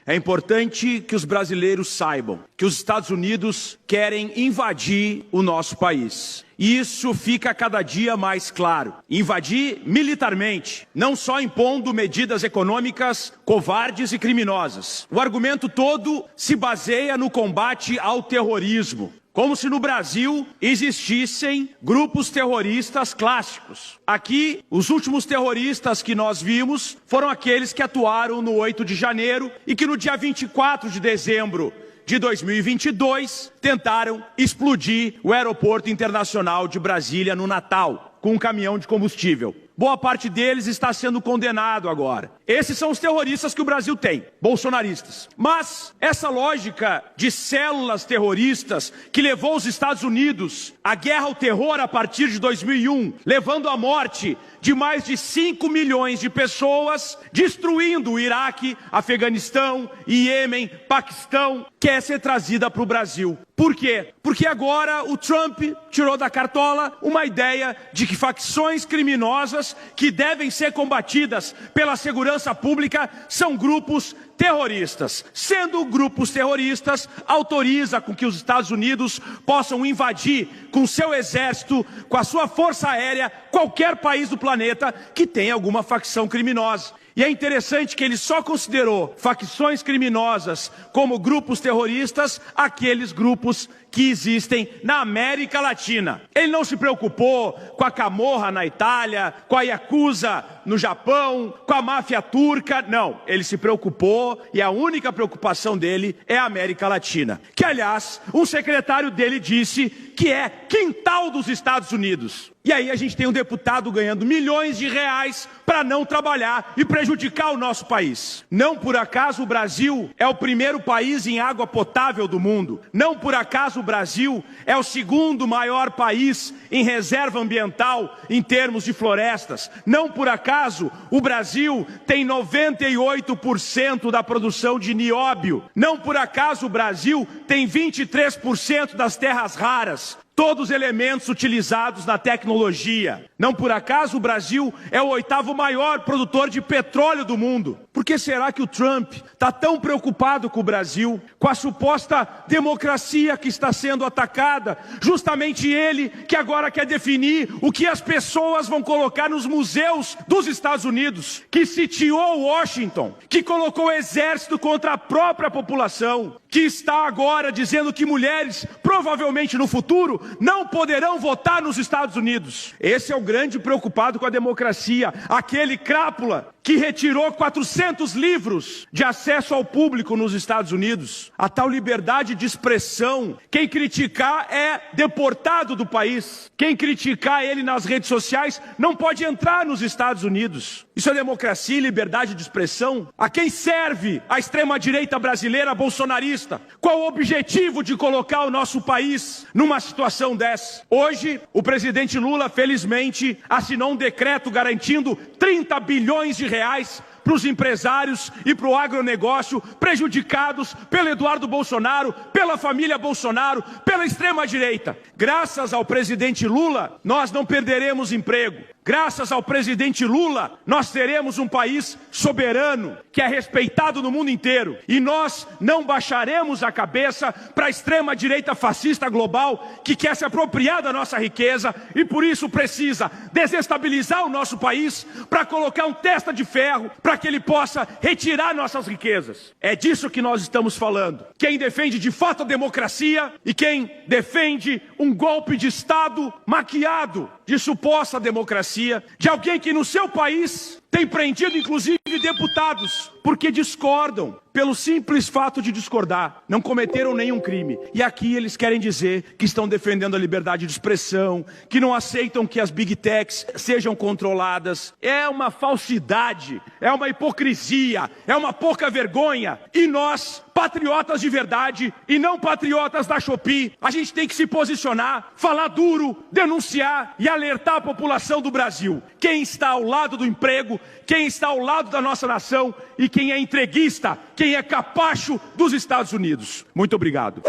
É importante que os brasileiros saibam que os Estados Unidos querem invadir o nosso país. E isso fica cada dia mais claro. Invadir militarmente, não só impondo medidas econômicas covardes e criminosas. O argumento todo se baseia no combate ao terrorismo. Como se no Brasil existissem grupos terroristas clássicos. Aqui, os últimos terroristas que nós vimos foram aqueles que atuaram no 8 de janeiro e que no dia 24 de dezembro de 2022 tentaram explodir o Aeroporto Internacional de Brasília no Natal com um caminhão de combustível. Boa parte deles está sendo condenado agora. Esses são os terroristas que o Brasil tem, bolsonaristas. Mas essa lógica de células terroristas que levou os Estados Unidos à guerra ao terror a partir de 2001, levando à morte de mais de 5 milhões de pessoas, destruindo o Iraque, Afeganistão, Iêmen, Paquistão, quer ser trazida para o Brasil. Por quê? Porque agora o Trump tirou da cartola uma ideia de que facções criminosas que devem ser combatidas pela segurança pública são grupos terroristas. Sendo grupos terroristas, autoriza com que os Estados Unidos possam invadir com seu exército, com a sua força aérea, qualquer país do planeta que tenha alguma facção criminosa. E é interessante que ele só considerou facções criminosas como grupos terroristas aqueles grupos que existem na América Latina. Ele não se preocupou com a Camorra na Itália, com a Yakuza no Japão, com a máfia turca, não. Ele se preocupou e a única preocupação dele é a América Latina. Que, aliás, um secretário dele disse que é quintal dos Estados Unidos. E aí a gente tem um deputado ganhando milhões de reais para não trabalhar e prejudicar o nosso país. Não por acaso o Brasil é o primeiro país em água potável do mundo. Não por acaso o Brasil é o segundo maior país em reserva ambiental em termos de florestas. Não por acaso o Brasil tem 98% da produção de nióbio. Não por acaso o Brasil tem 23% das terras raras. Todos elementos utilizados na tecnologia. Não por acaso o Brasil é o 8º maior produtor de petróleo do mundo. Por que será que o Trump está tão preocupado com o Brasil, com a suposta democracia que está sendo atacada? Justamente ele que agora quer definir o que as pessoas vão colocar nos museus dos Estados Unidos, que sitiou Washington, que colocou o exército contra a própria população, que está agora dizendo que mulheres, provavelmente no futuro, não poderão votar nos Estados Unidos. Esse é o grande preocupado com a democracia, aquele crápula que retirou 400 livros de acesso ao público nos Estados Unidos. A tal liberdade de expressão, quem criticar é deportado do país. Quem criticar ele nas redes sociais não pode entrar nos Estados Unidos. Isso é democracia e liberdade de expressão? A quem serve a extrema-direita brasileira bolsonarista? Qual o objetivo de colocar o nosso país numa situação dessa? Hoje, o presidente Lula, felizmente, assinou um decreto garantindo 30 bilhões de reais para os empresários e para o agronegócio prejudicados pelo Eduardo Bolsonaro, pela família Bolsonaro, pela extrema-direita. Graças ao presidente Lula, nós não perderemos emprego. Graças ao presidente Lula, nós teremos um país soberano, que é respeitado no mundo inteiro. E nós não baixaremos a cabeça para a extrema-direita fascista global, que quer se apropriar da nossa riqueza e por isso precisa desestabilizar o nosso país para colocar um testa de ferro, para que ele possa retirar nossas riquezas. É disso que nós estamos falando. Quem defende de fato a democracia e quem defende um golpe de Estado maquiado de suposta democracia, de alguém que no seu país tem prendido inclusive deputados porque discordam, pelo simples fato de discordar, não cometeram nenhum crime. E aqui eles querem dizer que estão defendendo a liberdade de expressão, que não aceitam que as big techs sejam controladas. É uma falsidade, é uma hipocrisia, é uma pouca vergonha. E nós, patriotas de verdade e não patriotas da Shopee, a gente tem que se posicionar, falar duro, denunciar e alertar a população do Brasil. Quem está ao lado do emprego, quem está ao lado da nossa nação e quem é entreguista, quem é capacho dos Estados Unidos. Muito obrigado.